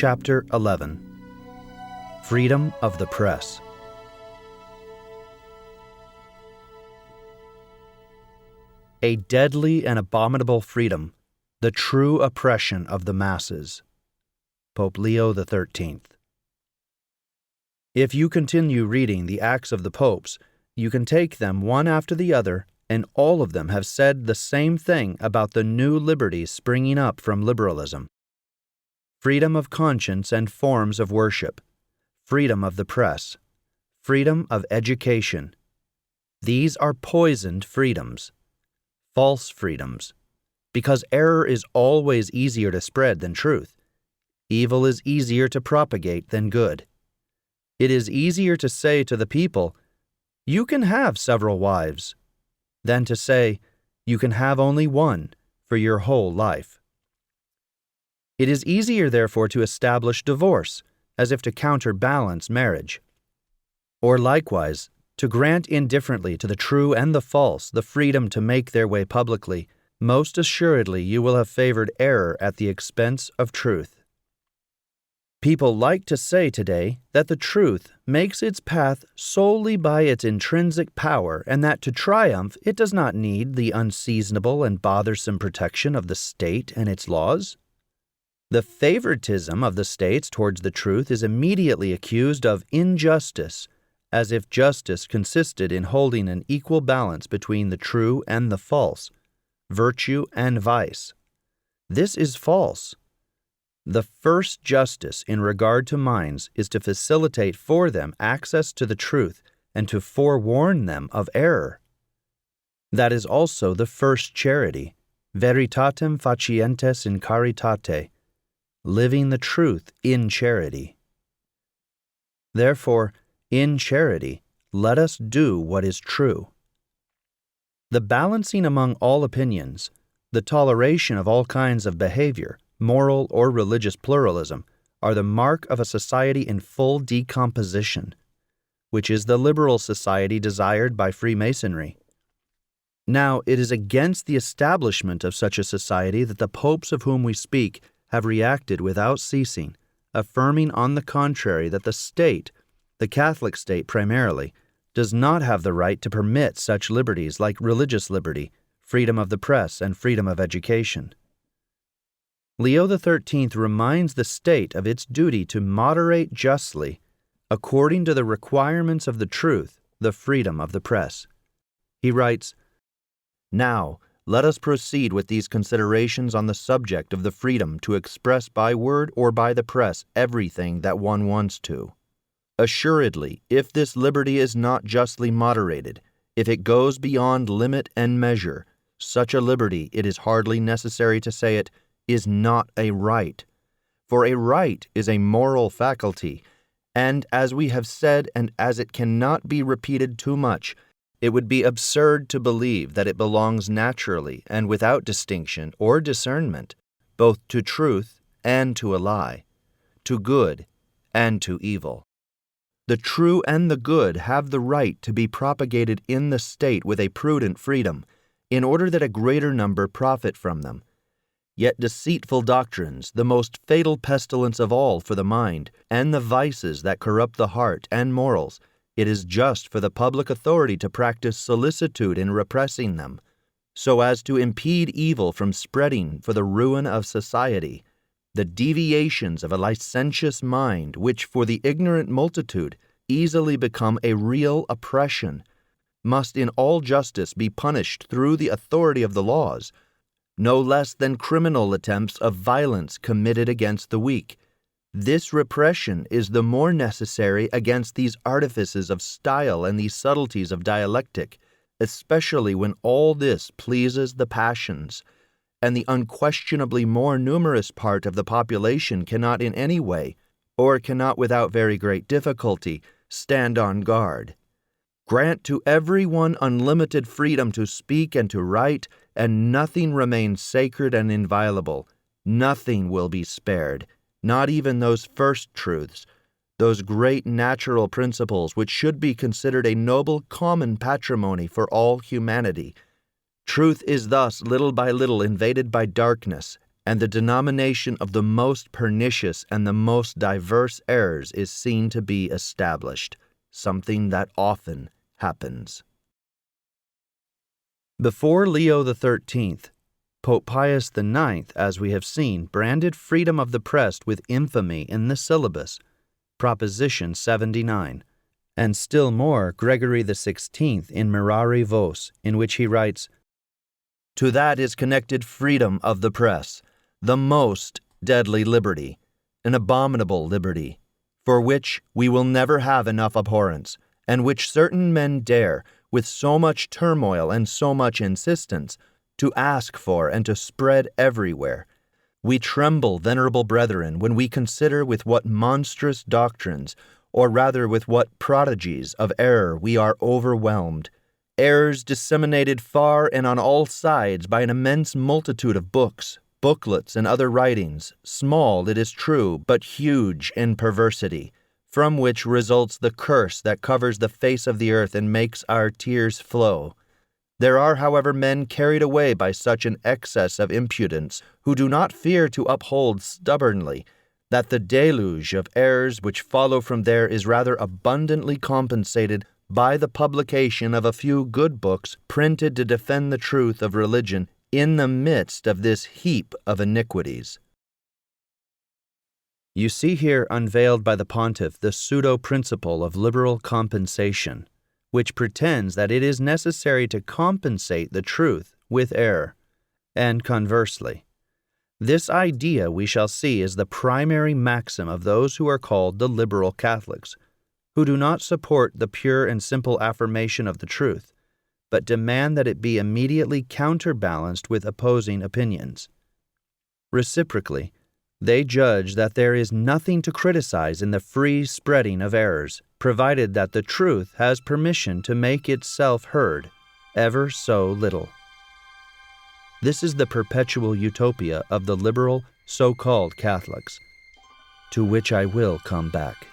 Chapter 11. Freedom of the Press. A deadly and abominable freedom, the true oppression of the masses. Pope Leo XIII. If you continue reading the Acts of the Popes, you can take them one after the other, and all of them have said the same thing about the new liberties springing up from liberalism. Freedom of conscience and forms of worship, freedom of the press, freedom of education. These are poisoned freedoms, false freedoms, because error is always easier to spread than truth. Evil is easier to propagate than good. It is easier to say to the people, "You can have several wives," than to say, "You can have only one for your whole life." It is easier, therefore, to establish divorce, as if to counterbalance marriage. Or likewise, to grant indifferently to the true and the false the freedom to make their way publicly. Most assuredly you will have favored error at the expense of truth. People like to say today that the truth makes its path solely by its intrinsic power, and that to triumph it does not need the unseasonable and bothersome protection of the state and its laws. The favoritism of the states towards the truth is immediately accused of injustice, as if justice consisted in holding an equal balance between the true and the false, virtue and vice. This is false. The first justice in regard to minds is to facilitate for them access to the truth and to forewarn them of error. That is also the first charity, veritatem facientes in caritate, living the truth in charity. Therefore, in charity, let us do what is true. The balancing among all opinions, the toleration of all kinds of behavior, moral or religious pluralism, are the mark of a society in full decomposition, which is the liberal society desired by Freemasonry. Now, it is against the establishment of such a society that the popes of whom we speak have reacted without ceasing, affirming on the contrary that the state, the Catholic state primarily, does not have the right to permit such liberties like religious liberty, freedom of the press, and freedom of education. Leo XIII reminds the state of its duty to moderate justly, according to the requirements of the truth, the freedom of the press. He writes, "Now, let us proceed with these considerations on the subject of the freedom to express by word or by the press everything that one wants to. Assuredly, if this liberty is not justly moderated, if it goes beyond limit and measure, such a liberty, it is hardly necessary to say it, is not a right. For a right is a moral faculty, and as we have said, and as it cannot be repeated too much, it would be absurd to believe that it belongs naturally and without distinction or discernment, both to truth and to a lie, to good and to evil. The true and the good have the right to be propagated in the state with a prudent freedom, in order that a greater number profit from them. Yet deceitful doctrines, the most fatal pestilence of all for the mind, and the vices that corrupt the heart and morals, it is just for the public authority to practice solicitude in repressing them, so as to impede evil from spreading for the ruin of society. The deviations of a licentious mind, which for the ignorant multitude easily become a real oppression, must in all justice be punished through the authority of the laws, no less than criminal attempts of violence committed against the weak. This repression is the more necessary against these artifices of style and these subtleties of dialectic, especially when all this pleases the passions, and the unquestionably more numerous part of the population cannot in any way, or cannot without very great difficulty, stand on guard. Grant to every one unlimited freedom to speak and to write, and nothing remains sacred and inviolable. Nothing will be spared, not even those first truths, those great natural principles which should be considered a noble common patrimony for all humanity. Truth is thus little by little invaded by darkness, and the denomination of the most pernicious and the most diverse errors is seen to be established, something that often happens. Before Leo XIII, Pope Pius IX, as we have seen, branded freedom of the press with infamy in the syllabus, Proposition 79, and still more Gregory XVI in Mirari Vos, in which he writes, "To that is connected freedom of the press, the most deadly liberty, an abominable liberty, for which we will never have enough abhorrence, and which certain men dare, with so much turmoil and so much insistence, to ask for and to spread everywhere. We tremble, venerable brethren, when we consider with what monstrous doctrines, or rather with what prodigies of error we are overwhelmed, errors disseminated far and on all sides by an immense multitude of books, booklets, and other writings, small, it is true, but huge in perversity, from which results the curse that covers the face of the earth and makes our tears flow. There are, however, men carried away by such an excess of impudence, who do not fear to uphold stubbornly that the deluge of errors which follow from there is rather abundantly compensated by the publication of a few good books printed to defend the truth of religion in the midst of this heap of iniquities." You see here unveiled by the pontiff the pseudo-principle of liberal compensation, which pretends that it is necessary to compensate the truth with error, and conversely. This idea, we shall see, is the primary maxim of those who are called the liberal Catholics, who do not support the pure and simple affirmation of the truth, but demand that it be immediately counterbalanced with opposing opinions. Reciprocally, they judge that there is nothing to criticize in the free spreading of errors, provided that the truth has permission to make itself heard, ever so little. This is the perpetual utopia of the liberal, so-called Catholics, to which I will come back.